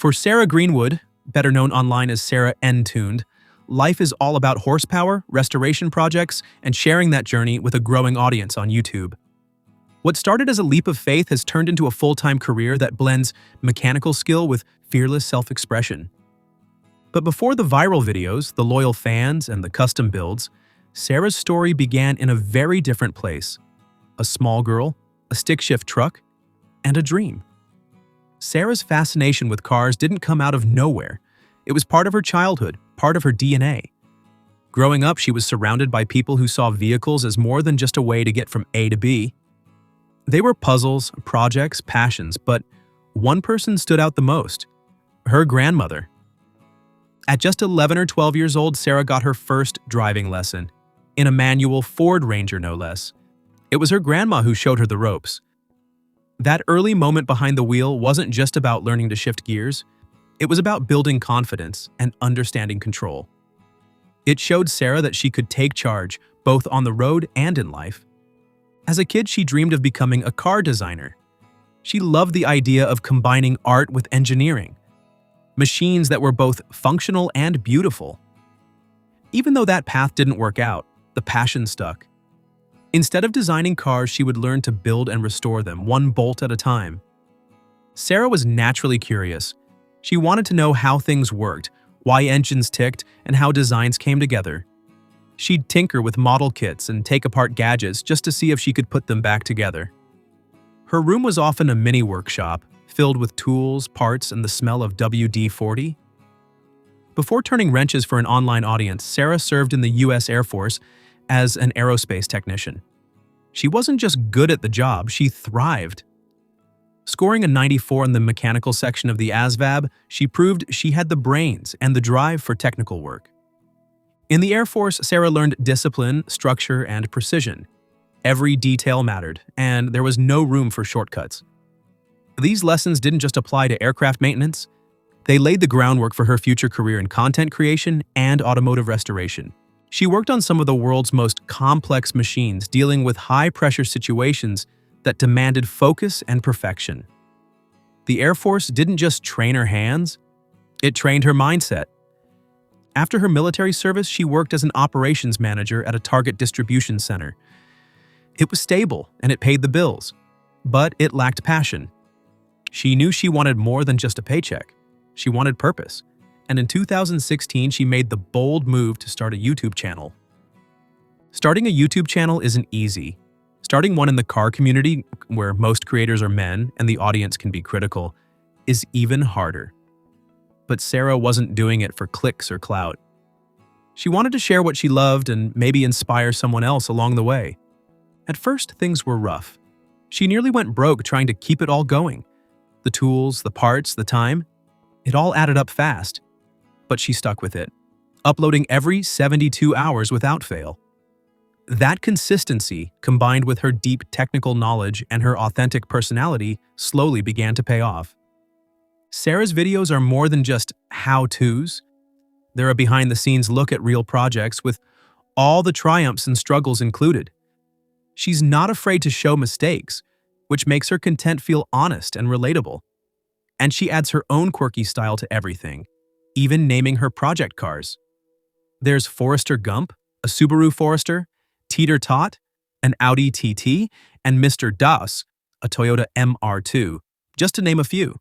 For Sarah Greenwood, better known online as Sarah N-Tuned, life is all about horsepower, restoration projects, and sharing that journey with a growing audience on YouTube. What started as a leap of faith has turned into a full-time career that blends mechanical skill with fearless self-expression. But before the viral videos, the loyal fans, and the custom builds, Sarah's story began in a very different place. A small girl, a stick-shift truck, and a dream. Sarah's fascination with cars didn't come out of nowhere. It was part of her childhood, part of her DNA. Growing up, she was surrounded by people who saw vehicles as more than just a way to get from A to B. They were puzzles, projects, passions, but one person stood out the most: her grandmother. At just 11 or 12 years old, Sarah got her first driving lesson, in a manual Ford Ranger no less. It was her grandma who showed her the ropes. That early moment behind the wheel wasn't just about learning to shift gears, it was about building confidence and understanding control. It showed Sarah that she could take charge, both on the road and in life. As a kid, she dreamed of becoming a car designer. She loved the idea of combining art with engineering, machines that were both functional and beautiful. Even though that path didn't work out, the passion stuck. Instead of designing cars, she would learn to build and restore them, one bolt at a time. Sarah was naturally curious. She wanted to know how things worked, why engines ticked, and how designs came together. She'd tinker with model kits and take apart gadgets just to see if she could put them back together. Her room was often a mini workshop, filled with tools, parts, and the smell of WD-40. Before turning wrenches for an online audience, Sarah served in the U.S. Air Force as an aerospace technician. She wasn't just good at the job, she thrived. Scoring a 94 in the mechanical section of the ASVAB, she proved she had the brains and the drive for technical work. In the Air Force, Sarah learned discipline, structure, and precision. Every detail mattered, and there was no room for shortcuts. These lessons didn't just apply to aircraft maintenance, they laid the groundwork for her future career in content creation and automotive restoration. She worked on some of the world's most complex machines, dealing with high-pressure situations that demanded focus and perfection. The Air Force didn't just train her hands, it trained her mindset. After her military service, she worked as an operations manager at a Target distribution center. It was stable and it paid the bills, but it lacked passion. She knew she wanted more than just a paycheck. She wanted purpose. And in 2016, she made the bold move to start a YouTube channel. Starting a YouTube channel isn't easy. Starting one in the car community, where most creators are men and the audience can be critical, is even harder. But Sarah wasn't doing it for clicks or clout. She wanted to share what she loved and maybe inspire someone else along the way. At first, things were rough. She nearly went broke trying to keep it all going. The tools, the parts, the time, it all added up fast. But she stuck with it, uploading every 72 hours without fail. That consistency, combined with her deep technical knowledge and her authentic personality, slowly began to pay off. Sarah's videos are more than just how-tos. They're a behind-the-scenes look at real projects with all the triumphs and struggles included. She's not afraid to show mistakes, which makes her content feel honest and relatable. And she adds her own quirky style to everything, even naming her project cars. There's Forester Gump, a Subaru Forester, Teeter Tot, an Audi TT, and Mr. Das, a Toyota MR2, just to name a few.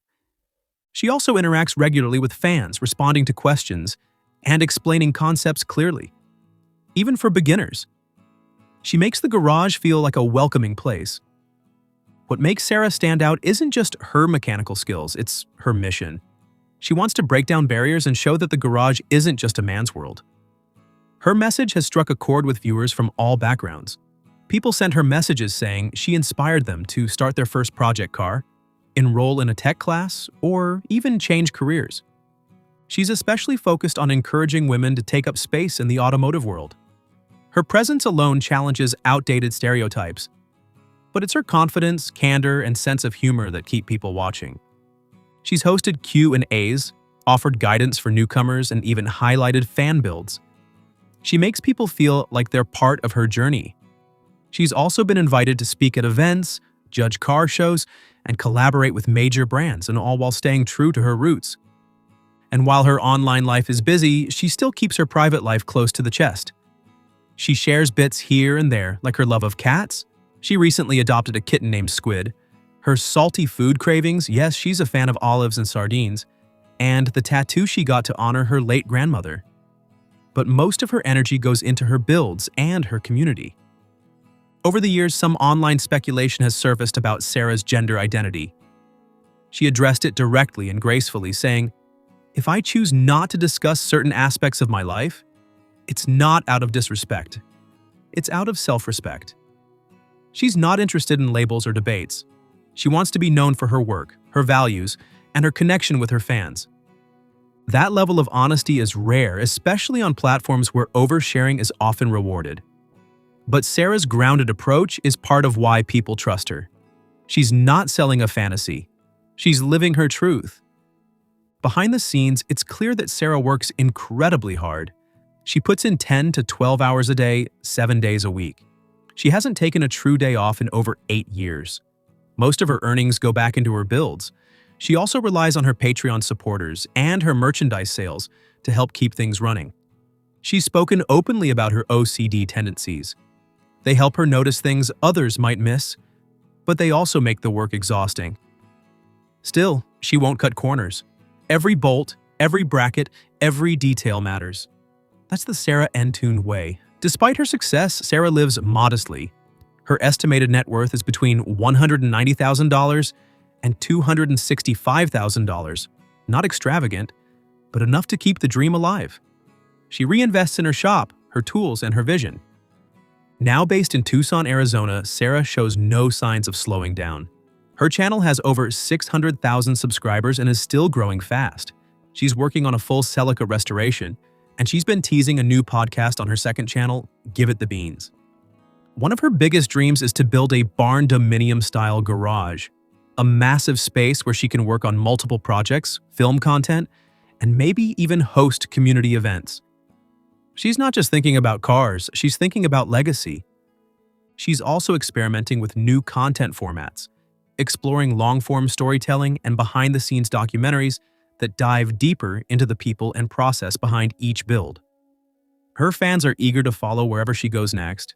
She also interacts regularly with fans, responding to questions and explaining concepts clearly. Even for beginners, she makes the garage feel like a welcoming place. What makes Sarah stand out isn't just her mechanical skills, it's her mission. She wants to break down barriers and show that the garage isn't just a man's world. Her message has struck a chord with viewers from all backgrounds. People send her messages saying she inspired them to start their first project car, enroll in a tech class, or even change careers. She's especially focused on encouraging women to take up space in the automotive world. Her presence alone challenges outdated stereotypes, but it's her confidence, candor, and sense of humor that keep people watching. She's hosted Q&As, offered guidance for newcomers, and even highlighted fan builds. She makes people feel like they're part of her journey. She's also been invited to speak at events, judge car shows, and collaborate with major brands, and all while staying true to her roots. And while her online life is busy, she still keeps her private life close to the chest. She shares bits here and there, like her love of cats. She recently adopted a kitten named Squid. Her salty food cravings, yes, she's a fan of olives and sardines. And the tattoo she got to honor her late grandmother. But most of her energy goes into her builds and her community. Over the years, some online speculation has surfaced about Sarah's gender identity. She addressed it directly and gracefully, saying, "If I choose not to discuss certain aspects of my life, it's not out of disrespect. It's out of self-respect." She's not interested in labels or debates. She wants to be known for her work, her values, and her connection with her fans. That level of honesty is rare, especially on platforms where oversharing is often rewarded. But Sarah's grounded approach is part of why people trust her. She's not selling a fantasy. She's living her truth. Behind the scenes, it's clear that Sarah works incredibly hard. She puts in 10 to 12 hours a day, 7 days a week. She hasn't taken a true day off in over 8 years. Most of her earnings go back into her builds. She also relies on her Patreon supporters and her merchandise sales to help keep things running. She's spoken openly about her OCD tendencies. They help her notice things others might miss, but they also make the work exhausting. Still, she won't cut corners. Every bolt, every bracket, every detail matters. That's the Sarah Greenwood way. Despite her success, Sarah lives modestly. Her estimated net worth is between $190,000 and $265,000. Not extravagant, but enough to keep the dream alive. She reinvests in her shop, her tools, and her vision. Now based in Tucson, Arizona, Sarah shows no signs of slowing down. Her channel has over 600,000 subscribers and is still growing fast. She's working on a full Celica restoration, and she's been teasing a new podcast on her second channel, Give It the Beans. One of her biggest dreams is to build a barn dominium-style garage, a massive space where she can work on multiple projects, film content, and maybe even host community events. She's not just thinking about cars, she's thinking about legacy. She's also experimenting with new content formats, exploring long-form storytelling and behind-the-scenes documentaries that dive deeper into the people and process behind each build. Her fans are eager to follow wherever she goes next.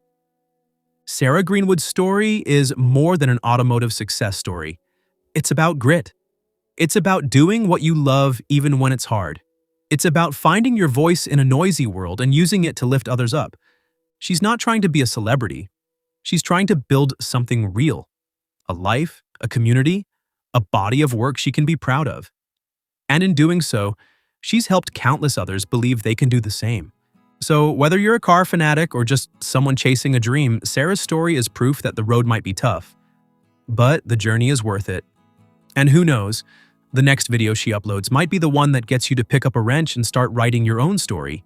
Sarah Greenwood's story is more than an automotive success story. It's about grit. It's about doing what you love even when it's hard. It's about finding your voice in a noisy world and using it to lift others up. She's not trying to be a celebrity. She's trying to build something real. A life, a community, a body of work she can be proud of. And in doing so, she's helped countless others believe they can do the same. So whether you're a car fanatic or just someone chasing a dream, Sarah's story is proof that the road might be tough. But the journey is worth it. And who knows, the next video she uploads might be the one that gets you to pick up a wrench and start writing your own story.